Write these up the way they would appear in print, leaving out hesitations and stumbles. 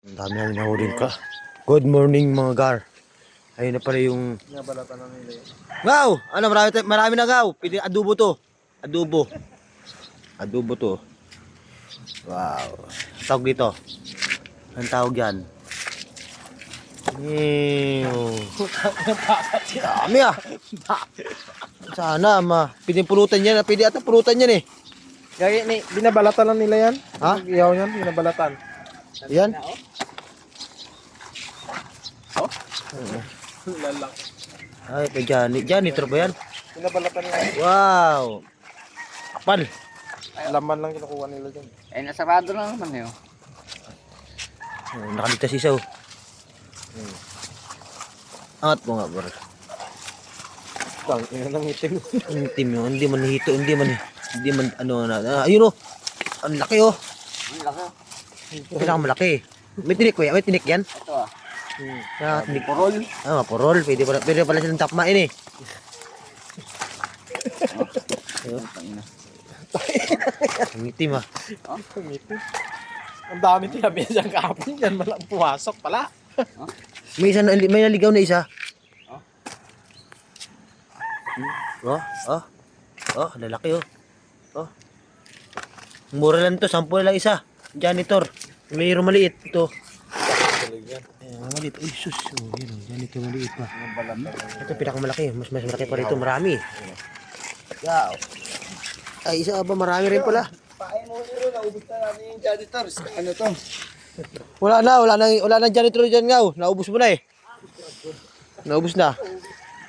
Ang dami namin nahulin ka. Good morning mga gar. Ayun na pala yung... Nabalatan na nila yun. Gaw! Ano, marami na gaw. Pwede adobo to. Adobo. Adobo to. Wow. Tawag dito. Ang tawag yan. Dami ah. Sana pwede pulutan yan. Pwede ata pulutan yan eh. Gaya ni, binabalatan lang nila yan. Ha? Iyaw yan, binabalatan. Yan. Oh? Lalak. Ay, kay Johnny. Janitor ba yan? Binabalatan nila yan. Wow. Kapal. Laman lang kinukuha nila dyan. Eh, nasarado na naman yun. Nakaligtas isaw. Angat mo nga, bro. Tang, yun ang itim. Ang team yun. Hindi man hito. Hindi man ano na. Ayun oh. Ang laki oh. Ang laki. Pinakamalaki. May tinik kuya. May tinik yan. Ito ah. Tinik. Porol. Ah, porol. Pwede pala silang tapmain eh. Ang itim ah. Ang itim. Ang dami tinabi dyan kahapon. Yan malang puwasok pala. May naligaw na isa. Oh, lalaki oh. Oh. Mura lang to, 10 na lang isa. Janitor. Mayroong maliit ito. Maliit. Uy, sus. Oh, yun, janitor maliit pa. Ito pinakamalaki. Mas malaki pa rito. Marami. Wow. Ay, isa ba? Marami rin pala. Pain mo yun, naubos na namin yung janitors. Ano to? Wala na janitor dyan nga. Naubos mo na eh. Naubos na.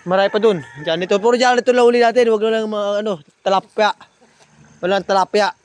Marami pa dun. Janitor. Puro janitor lang uli natin. Huwag na lang mga talapya. Walang talapya.